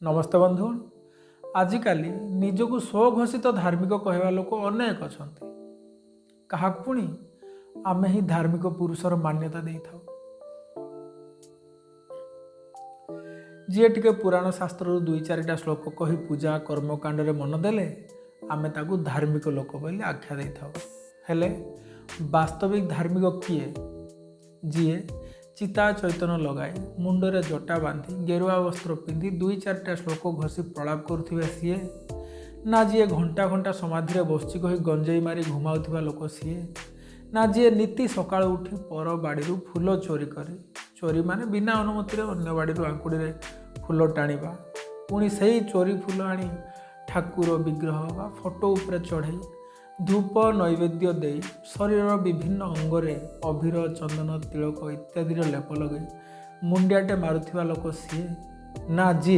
नमस्ते बंधु। आजिकल निजक स्वघोषित धार्मिक कहवा लोक अनेक अच्छा क्या पुणी आमे ही धार्मिक पुरुषर मान्यता दे था। जी टे पुराण शास्त्र दुई चारिटा श्लोक कही पूजा कर्मकांड में मन देले आमे ताकू धार्मिक लोक बोली आख्या दे था। हेले वास्तविक धार्मिक किए जीए चिता चैतन लगाई मुंडरे जटा बांधी गेरुआ वस्त्र पिंधि दुई चारिटा श्लोक घोषि प्रलाप करुवे सीए ना जी घंटा घंटा समाधि बसची कही गंजेई मारी घुमाउथिबा लोक सीए ना जी नीति सकाळ उठी पर बाड़ी फूल चोरी करे चोरी माने बिना अनुमति अन्य बाड़ी आंकुड़ी फूल टाणिबा पुणी सही चोरी फूल आनी ठाकुर विग्रह बा फोटो उपरे चढ़ाई धूप नैवेद्य दे शरीर विभिन्न अंगरे अभीर चंदन तिलक इत्यादि लेप लगे मुंडियाटे मारुथिबा लोक सीए ना जी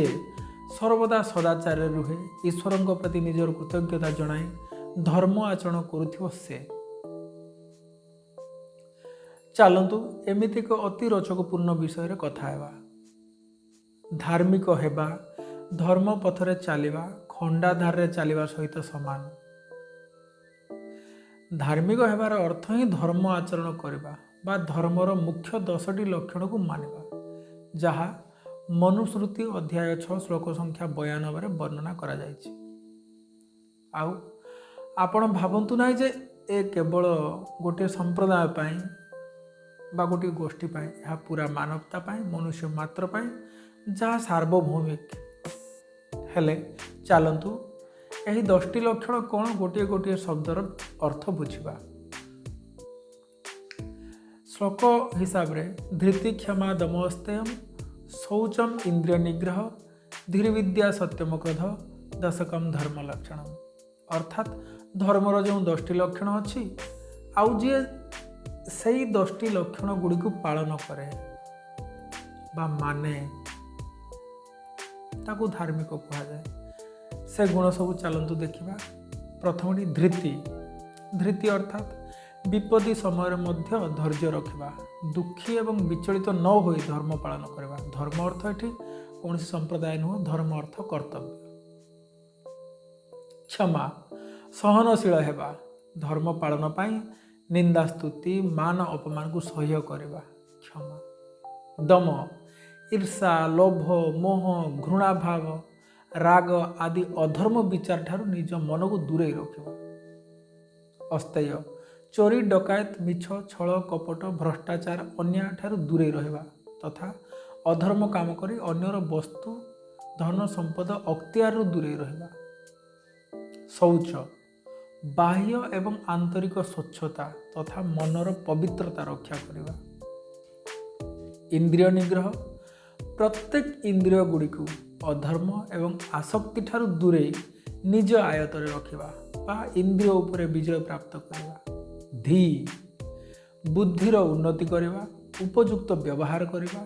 सर्वदा सदाचार रुहे ईश्वर प्रति निजर कृतज्ञता जनाए धर्म आचरण करुथिबो से। चलतु एमिति एक अति रोचकपूर्ण विषय रे कथा हेबा। धार्मिक हेबा धर्म पथरे चलिबा खंडाधार रे चलिबा सहित समान। धार्मिक हेबार अर्थ ही धर्म आचरण करबा बा धर्मर मुख्य 10टी लक्षण को मानिबा जहा मनुस्मृति अध्याय 6 श्लोक संख्या 92 रे वर्णना करा जायछि। आउ आपण भाबंतु नाही जे ए केवल गोटे संप्रदाय पाई बा गोटे गोष्ठी पाई यह पूरा मानवता पाई मनुष्य मात्र पाई जहा सार्वभौमिक हेले। चलतु यही 10टी लक्षण कौन गोटे गोटे शब्दर अर्थ बुझा। श्लोक हिसाब रे धृति क्षमा दमस्तेय शौचम इंद्रिय निग्रह धीरविद्या सत्यम क्रोध दशकम धर्म लक्षण अर्थात धर्मर जो 10टी लक्षण अच्छी आउ जी से 10टी लक्षण गुड़ी को पालन करे बा माने ताकू धार्मिक कहा जाए। से गुण सब चलतु देखा। प्रथमटी धृति। धृति अर्थात विपत्ति समय मध्य धैर्य रखा दुखी एवं विचलित न हो धर्म पालन करवा। धर्म अर्थ ये कौन संप्रदाय नुह धर्म अर्थ कर्तव्य। क्षमा सहनशील हेबा धर्म पालन पाई निंदा स्तुति मान अपमान को सह्य करवा क्षमा। दम ईर्षा लोभ मोह घृणा भाव राग आदि अधर्म विचार ठारू निज मन को दूरे रखा। अस्तेय चोरी डकायत मिछ छल कपट भ्रष्टाचार अन्य ठारू दूरे रहिबा तथा अधर्म काम करी अन्यर वस्तु धन संपद अख्तियार दूरे रहिबा। शौच बाह्य एवं आंतरिक स्वच्छता तथा मनर पवित्रता रक्षा करिबा। इंद्रिय निग्रह प्रत्येक इंद्रिय गुड़ी को अधर्म एवं आसक्ति ठारू दूरे निज आयतरे रखिबा बा इंद्रिय उपरे विजय प्राप्त करवा। धी बुद्धिर उन्नति करवा उपयुक्त व्यवहार करवा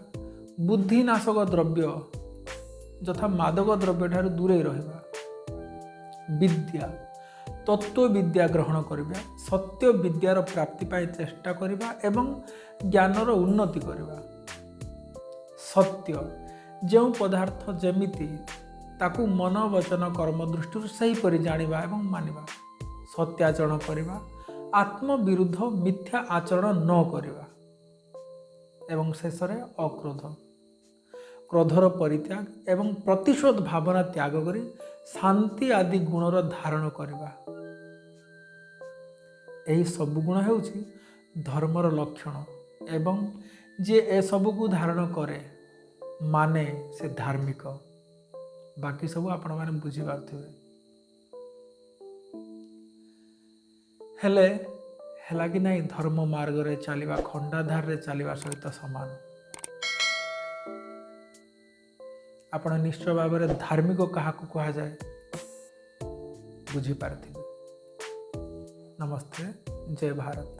बुद्धिनाशक द्रव्य यथा मादक द्रव्य ठारू दूरे रहिबा। विद्या तत्व विद्या ग्रहण करवा सत्य विद्यार प्राप्ति पाई चेष्टा करवा एवं ज्ञानर उन्नति करवा। सत्य जो पदार्थ जमिति ताकू मन वचन कर्म दृष्टि सहीपरि जानिबा एवं मानिबा। सत्याचरण करवा आत्म विरुद्ध मिथ्या आचरण न करवा एवं शेष रे अक्रोध क्रोधर परित्याग एवं प्रतिशोध भावना त्याग करी शांति आदि गुणर धारण करवा। यही सब गुण हेउछि धर्मर लक्षण एवं जे ए सब को धारण करे माने से धार्मिक। बाकी सब आपण माने बुझी पारथिबे। हेले हेला कि नहीं धर्म मार्ग रे चलिबा खंडाधार रे चलिबा सहित समान। आपण निश्चय भाव में धार्मिक क्या कहा जाए बुझी पारथिबे। नमस्ते जय भारत।